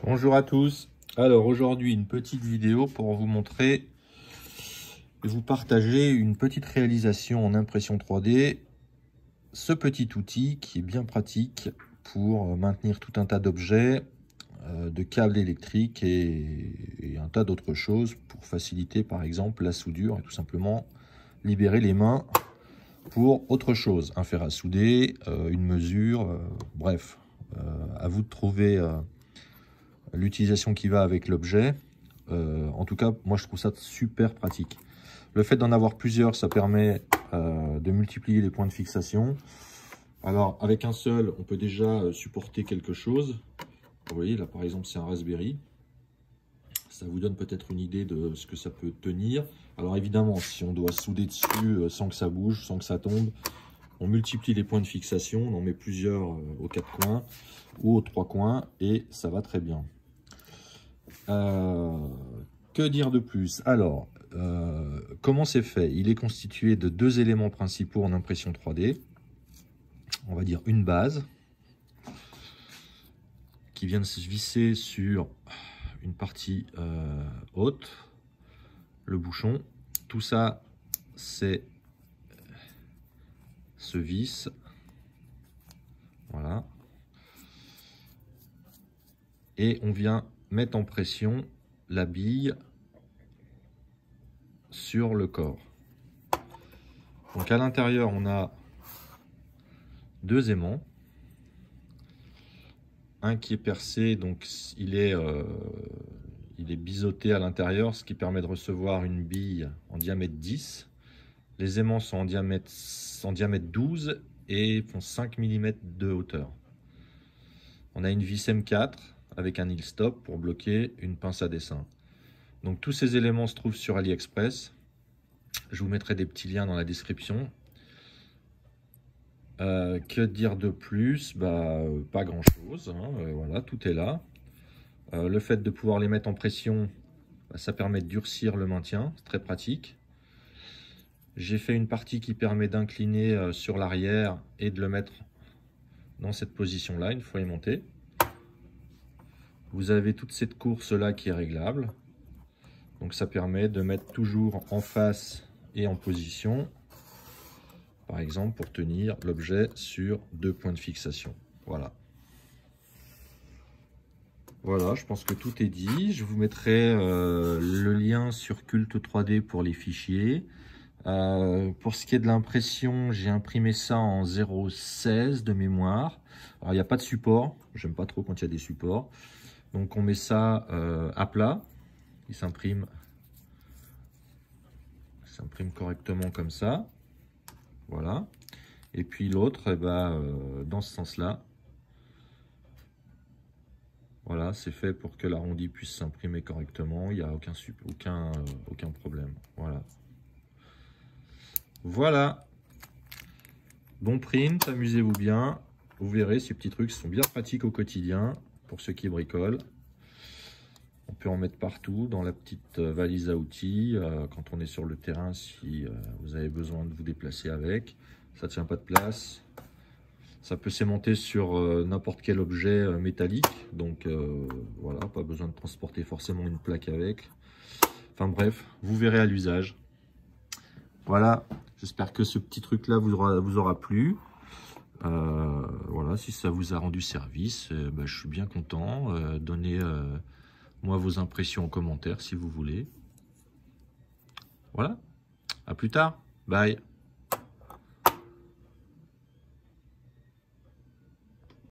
Bonjour à tous. Alors aujourd'hui une petite vidéo pour vous montrer et vous partager une petite réalisation en impression 3D. Ce petit outil qui est bien pratique pour maintenir tout un tas d'objets, de câbles électriques et un tas d'autres choses pour faciliter par exemple la soudure et tout simplement libérer les mains pour autre chose, un fer à souder, une mesure, bref, à vous de trouver l'utilisation qui va avec l'objet. En tout cas, moi je trouve ça super pratique. Le fait d'en avoir plusieurs, ça permet de multiplier les points de fixation. Alors avec un seul, on peut déjà supporter quelque chose. Vous voyez là par exemple c'est un Raspberry. Ça vous donne peut-être une idée de ce que ça peut tenir. Alors évidemment, si on doit souder dessus sans que ça bouge, sans que ça tombe, on multiplie les points de fixation, on en met plusieurs aux 4 coins ou aux 3 coins et ça va très bien. Que dire de plus? Alors, comment c'est fait? Il est constitué de deux éléments principaux en impression 3D. On va dire une base qui vient de se visser sur une partie haute, le bouchon. Tout ça, c'est ce vis. Voilà. Et on vient mettre en pression la bille sur le corps. Donc à l'intérieur, on a deux aimants. Un qui est percé, donc il est biseauté à l'intérieur, ce qui permet de recevoir une bille en diamètre 10. Les aimants sont en diamètre 12 et font 5 mm de hauteur. On a une vis M4 avec un heel stop pour bloquer une pince à dessin. Donc tous ces éléments se trouvent sur AliExpress. Je vous mettrai des petits liens dans la description. Que dire de plus? Pas grand chose, hein. Voilà, tout est là. Le fait de pouvoir les mettre en pression, ça permet de durcir le maintien, c'est très pratique. J'ai fait une partie qui permet d'incliner sur l'arrière et de le mettre dans cette position là une fois aimanté. Vous avez toute cette course là qui est réglable, donc ça permet de mettre toujours en face et en position, par exemple pour tenir l'objet sur deux points de fixation. Voilà, je pense que tout est dit. Je vous mettrai le lien sur Cult 3D pour les fichiers. Pour ce qui est de l'impression, j'ai imprimé ça en 0,16 de mémoire. Alors il n'y a pas de support, j'aime pas trop quand il y a des supports. Donc on met ça à plat, il s'imprime correctement comme ça. Voilà. Et puis l'autre, dans ce sens-là. Voilà, c'est fait pour que l'arrondi puisse s'imprimer correctement. Il n'y a aucun problème. Voilà. Bon print, amusez-vous bien. Vous verrez, ces petits trucs sont bien pratiques au quotidien pour ceux qui bricolent. On peut en mettre partout dans la petite valise à outils quand on est sur le terrain, si vous avez besoin de vous déplacer avec. Ça ne tient pas de place. Ça peut s'aimanter sur n'importe quel objet métallique. Donc voilà, pas besoin de transporter forcément une plaque avec. Enfin bref, vous verrez à l'usage. Voilà, j'espère que ce petit truc là vous aura plu. Voilà, si ça vous a rendu service, je suis bien content. Donnez-moi vos impressions en commentaire si vous voulez. Voilà, à plus tard, bye.